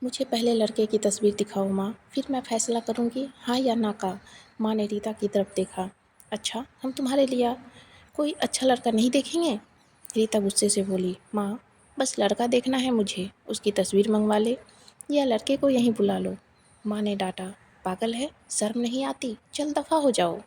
मुझे पहले लड़के की तस्वीर दिखाओ माँ, फिर मैं फैसला करूँगी हाँ या ना का। माँ ने रीता की तरफ देखा। अच्छा, हम तुम्हारे लिए कोई अच्छा लड़का नहीं देखेंगे? रीता गुस्से से बोली। माँ, बस लड़का देखना है मुझे, उसकी तस्वीर मंगवा ले या लड़के को यहीं बुला लो। माँ ने डांटा। पागल है, शर्म नहीं आती, चल दफ़ा हो जाओ।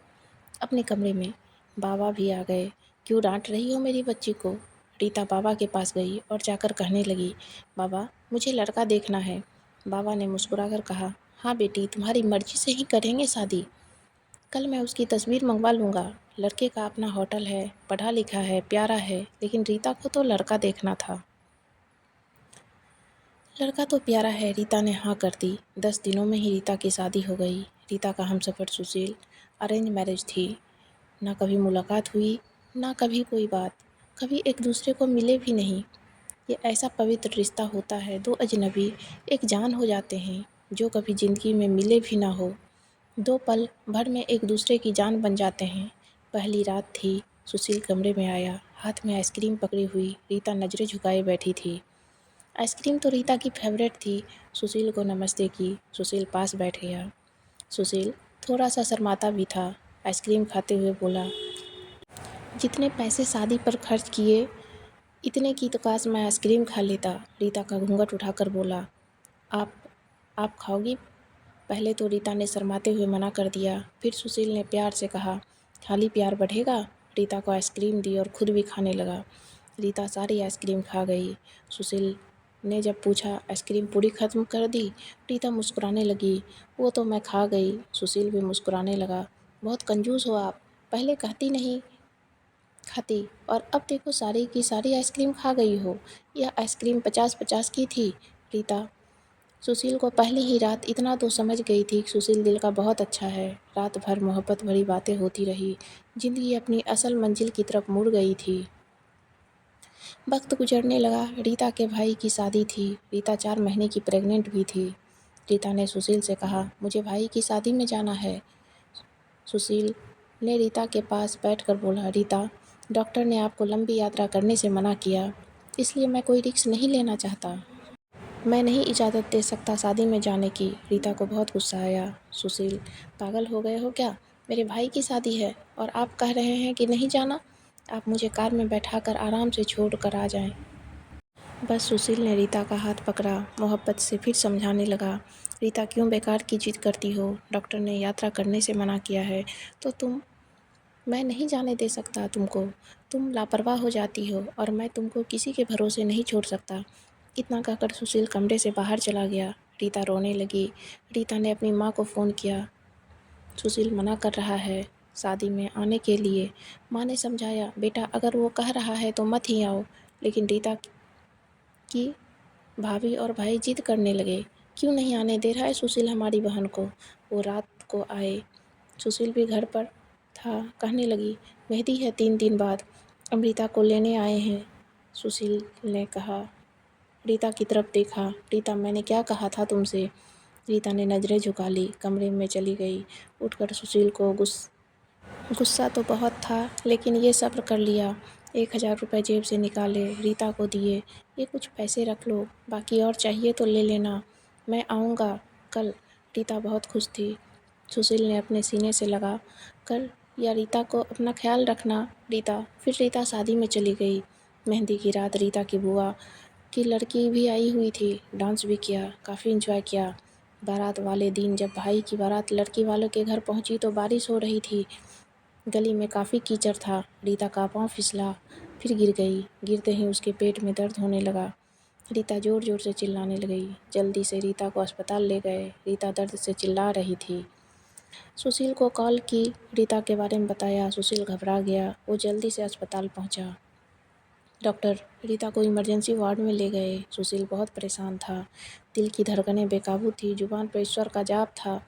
अपने कमरे में बाबा भी आ गए। क्यों डांट रही हो मेरी बच्ची को? रीता बाबा के पास गई और जाकर कहने लगी, बाबा मुझे लड़का देखना है। बाबा ने मुस्कुराकर कहा, हाँ बेटी, तुम्हारी मर्जी से ही करेंगे शादी। कल मैं उसकी तस्वीर मंगवा लूँगा। लड़के का अपना होटल है, पढ़ा लिखा है, प्यारा है, लेकिन रीता को तो लड़का देखना था। लड़का तो प्यारा है, रीता ने हाँ कर दी। 10 दिनों में ही रीता की शादी हो गई। रीता का हमसफ़र सुशील अरेंज मैरिज थी। ना कभी मुलाकात हुई, ना कभी कोई बात, कभी एक दूसरे को मिले भी नहीं। ये ऐसा पवित्र रिश्ता होता है, दो अजनबी एक जान हो जाते हैं, जो कभी ज़िंदगी में मिले भी ना हो, दो पल भर में एक दूसरे की जान बन जाते हैं। पहली रात थी। सुशील कमरे में आया, हाथ में आइसक्रीम पकड़ी हुई रीता नज़रें झुकाए बैठी थी। आइसक्रीम तो रीता की फेवरेट थी। सुशील को नमस्ते की। सुशील पास बैठ गया। सुशील थोड़ा सा शर्माता भी था। आइसक्रीम खाते हुए बोला, जितने पैसे शादी पर खर्च किए, इतने की तो काश मैं आइसक्रीम खा लेता। रीता का घूंघट उठाकर बोला, आप आप खाओगी? पहले तो रीता ने शर्माते हुए मना कर दिया, फिर सुशील ने प्यार से कहा, खाली प्यार बढ़ेगा। रीता को आइसक्रीम दी और खुद भी खाने लगा। रीता सारी आइसक्रीम खा गई। सुशील ने जब पूछा, आइसक्रीम पूरी ख़त्म कर दी? रीता मुस्कुराने लगी, वो तो मैं खा गई। सुशील भी मुस्कुराने लगा, बहुत कंजूस हो आप, पहले कहती नहीं खाती और अब देखो सारी की सारी आइसक्रीम खा गई हो। यह आइसक्रीम 50-50 की थी। रीता सुशील को पहली ही रात इतना तो समझ गई थी कि सुशील दिल का बहुत अच्छा है। रात भर मोहब्बत भरी बातें होती रही। ज़िंदगी अपनी असल मंजिल की तरफ मुड़ गई थी। वक्त गुजरने लगा। रीता के भाई की शादी थी। रीता 4 महीने की प्रेग्नेंट भी थी। रीता ने सुशील से कहा, मुझे भाई की शादी में जाना है। सुशील ने रीता के पास बैठकर बोला, रीता, डॉक्टर ने आपको लंबी यात्रा करने से मना किया, इसलिए मैं कोई रिस्क नहीं लेना चाहता। मैं नहीं इजाज़त दे सकता शादी में जाने की। रीता को बहुत गुस्सा आया। सुशील, पागल हो गए हो क्या? मेरे भाई की शादी है और आप कह रहे हैं कि नहीं जाना? आप मुझे कार में बैठाकर आराम से छोड़ कर आ जाएं। बस सुशील ने रीता का हाथ पकड़ा, मोहब्बत से फिर समझाने लगा, रीता क्यों बेकार की जिद करती हो? डॉक्टर ने यात्रा करने से मना किया है तो मैं नहीं जाने दे सकता तुमको। तुम लापरवाह हो जाती हो और मैं तुमको किसी के भरोसे नहीं छोड़ सकता। इतना कहकर सुशील कमरे से बाहर चला गया। रीता रोने लगी। रीता ने अपनी माँ को फ़ोन किया। सुशील मना कर रहा है शादी में आने के लिए। माँ ने समझाया, बेटा अगर वो कह रहा है तो मत ही आओ। लेकिन रीता की भाभी और भाई जिद करने लगे, क्यों नहीं आने दे रहा है सुशील हमारी बहन को? वो रात को आए। सुशील भी घर पर था। कहने लगी, मेहंदी है 3 दिन बाद, अमृता को लेने आए हैं। सुशील ने कहा, रीता की तरफ देखा। रीता, मैंने क्या कहा था तुमसे? रीता ने नज़रें झुका ली, कमरे में चली गई। उठकर सुशील को गुस्सा तो बहुत था, लेकिन ये सब्र कर लिया। 1000 रुपये जेब से निकाले, रीता को दिए। ये कुछ पैसे रख लो, बाकी और चाहिए तो ले लेना, मैं आऊँगा कल। रीता बहुत खुश थी। सुशील ने अपने सीने से लगा कर, या रीता को अपना ख्याल रखना रीता। फिर रीता शादी में चली गई। मेहंदी की रात रीता की बुआ की लड़की भी आई हुई थी। डांस भी किया, काफ़ी इंजॉय किया। बारात वाले दिन जब भाई की बारात लड़की वालों के घर पहुंची तो बारिश हो रही थी। गली में काफ़ी कीचड़ था। रीता का पाँव फिसला, फिर गिर गई। गिरते ही उसके पेट में दर्द होने लगा। रीता ज़ोर ज़ोर से चिल्लाने लगी। जल्दी से रीता को अस्पताल ले गए। रीता दर्द से चिल्ला रही थी। सुशील को कॉल की, रीता के बारे में बताया। सुशील घबरा गया। वो जल्दी से अस्पताल पहुंचा। डॉक्टर रीता को इमरजेंसी वार्ड में ले गए। सुशील बहुत परेशान था। दिल की धड़कनें बेकाबू थी, जुबान पर ईश्वर का जाप था।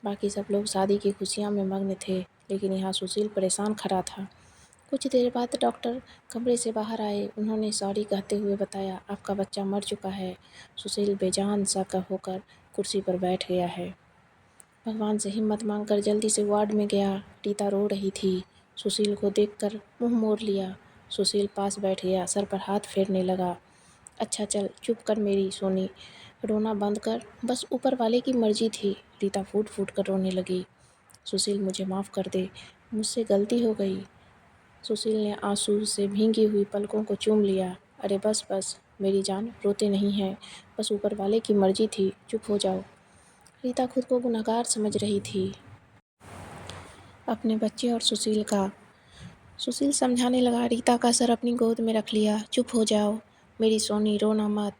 बाकी सब लोग शादी की खुशियाँ में मग्न थे, लेकिन यहाँ सुशील परेशान खड़ा था। कुछ देर बाद डॉक्टर कमरे से बाहर आए। उन्होंने सॉरी कहते हुए बताया, आपका बच्चा मर चुका है। सुशील बेजान सा होकर कुर्सी पर बैठ गया है। भगवान से हिम्मत मांगकर जल्दी से वार्ड में गया। रीता रो रही थी। सुशील को देखकर मुंह मोड़ लिया। सुशील पास बैठ गया, सर पर हाथ फेरने लगा। अच्छा चल, चुप कर मेरी सोनी, रोना बंद कर, बस ऊपर वाले की मर्जी थी। रीता फूट फूट कर रोने लगी। सुशील मुझे माफ़ कर दे, मुझसे गलती हो गई। सुशील ने आंसू से भींगी हुई पलकों को चूम लिया। अरे बस बस मेरी जान, रोते नहीं हैं, बस ऊपर वाले की मर्जी थी, चुप हो जाओ। रीता खुद को गुनहगार समझ रही थी, अपने बच्चे और सुशील का। सुशील समझाने लगा, रीता का सर अपनी गोद में रख लिया। चुप हो जाओ मेरी सोनी, रोना मत।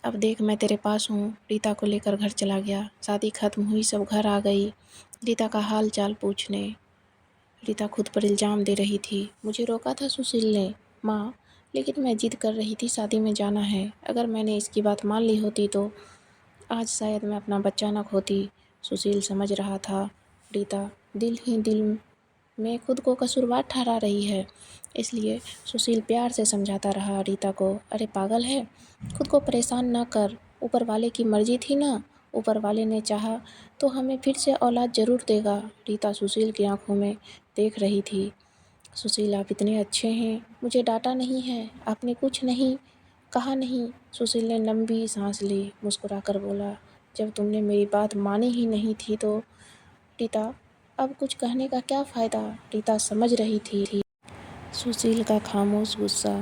अब देख मैं तेरे पास हूँ। रीता को लेकर घर चला गया। शादी खत्म हुई, सब घर आ गई रीता का हाल चाल पूछने। रीता खुद पर इल्ज़ाम दे रही थी, मुझे रोका था सुशील ने माँ, लेकिन मैं जिद कर रही थी, शादी में जाना है। अगर मैंने इसकी बात मान ली होती तो आज शायद मैं अपना बच्चा न खोती। सुशील समझ रहा था रीता दिल ही दिल में खुद को कसूरवार ठहरा रही है, इसलिए सुशील प्यार से समझाता रहा रीता को, अरे पागल है, खुद को परेशान ना कर, ऊपर वाले की मर्जी थी ना, ऊपर वाले ने चाहा तो हमें फिर से औलाद ज़रूर देगा। रीता सुशील की आंखों में देख रही थी। सुशील आप इतने अच्छे हैं, मुझे डांटा नहीं है, आपने कुछ नहीं कहा नहीं। सुशील ने लंबी सांस ली, मुस्कुराकर बोला, जब तुमने मेरी बात मानी ही नहीं थी तो रीता अब कुछ कहने का क्या फ़ायदा। रीता समझ रही थी सुशील का खामोश गुस्सा।